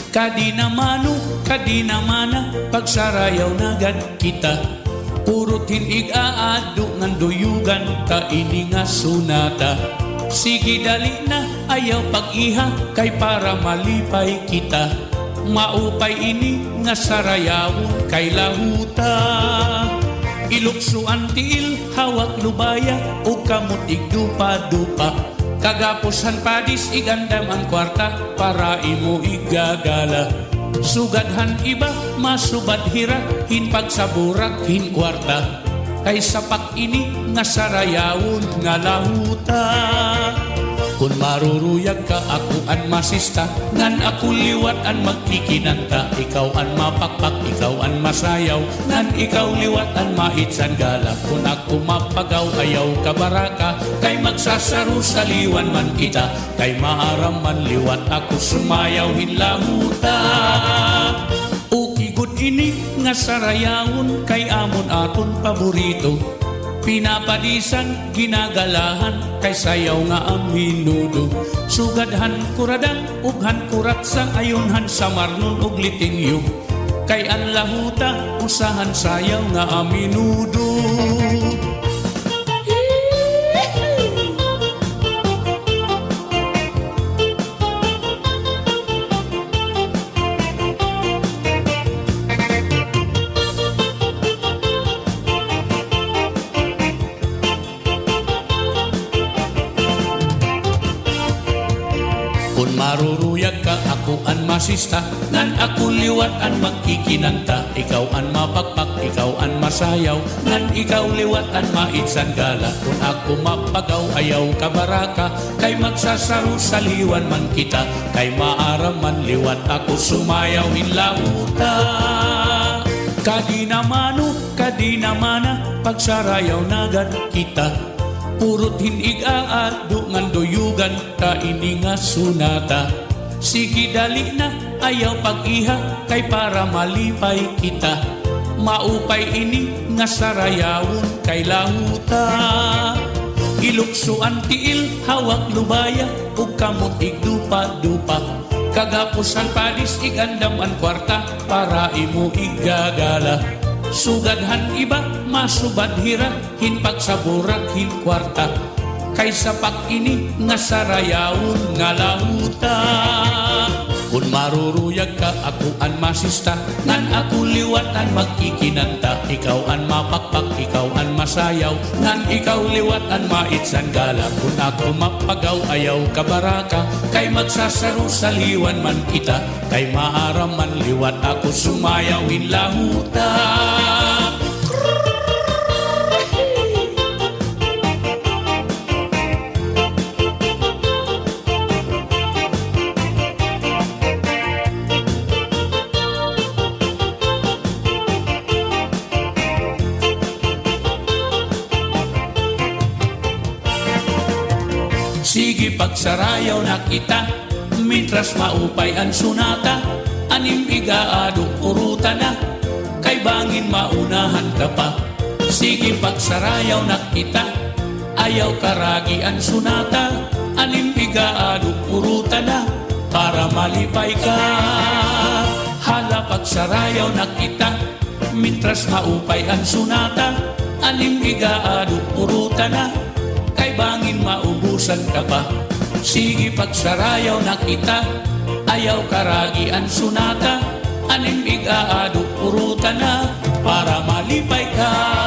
Kadi namana, pagsarayaw nagad kita. Purot hinig aado ngan duyugan, ka ini nga sunata. Sige dali na, ayaw pag-iha, kay para malipay kita. Maupay ini nga sarayawon kay lahuta. Iluksuan tiil, hawak lubaya, o kamot igdupa-dupa. Kagapusan padis, igandam ang kwarta, para imo igagala. Sugadhan iba, masubad hira, hin pagsaburak, hin kwarta. Kay sapak ini nga sarayawon nga lahuta. Kung maruruyag ka, ako an masista, ngan ako liwat an magkikinanta. Ikaw an mapakpak, ikaw an masayaw, ngan ikaw liwat an maitsan gala. Kung ako mapagaw, ayaw ka baraka, kay magsasaro sa liwan man kita. Kay maaram man liwat, ako sumayaw hinlahuta. Ukigod ini nga sarayawon, kay amon aton paborito. Pinapadisan, ginagalahan, kay sayaw nga ang minudo. Sugadhan kuradang, ughan kuratsang, ayunhan sa marnon ug litingyog. Kay ang lahuta, usahan sayaw nga ang minudo. Kung maruruyag ka, ako an masista, ngan ako liwat an magkikinanta. Ikaw an mapakpak, ikaw an masayaw, ngan ikaw liwat an maitsan gala. Kung ako mapagaw, ayaw ka baraka, kay magsasaro sa liwan man kita. Kay maaram man liwat, ako sumayaw hinlahuta. Kadi namana, pagsarayaw nagad kita. Purot hinig aado ngan duyugan, ka ini nga sunata. Sige dali na, ayaw pag-iha, kay para malipay kita. Maupay ini nga sarayawon kay lahuta. Iluksuan tiil, hawak lubaya, ug kamot igdupa-dupa. Kagapusan padis, igandam an kwarta, para imo igagala. Sugadhan iba, masubad hira, hin pagsaburak, hin kwarta. Kay sapak ini nga sarayawon nga lahuta. Kung maruruyag ka, ako an masista, ngan ako liwat an magkikinanta. Ikaw an mapakpak, ikaw an masayaw, ngan ikaw liwat an maitsan gala. Kung ako mapagaw, ayaw ka baraka, kay magsasaro sa liwan man kita. Kay maaram man liwat, ako sumayaw hinlahuta. Sige pagsarayaw na kita, mitras maupay ang sunata. Anim igaado uruta na, kay bangin maunahan ka pa. Sige pagsarayaw na kita, ayaw karagi ang sunata. Anim igaado uruta na, para malipay ka. Hala pagsarayaw na kita, mitras maupay ang sunata. Anim igaado uruta na, kay bangin maubusan ka pa. Sige pagsarayaw na kita, ayaw karagi ang sunata. Anim igaado uruta na, para malipay ka.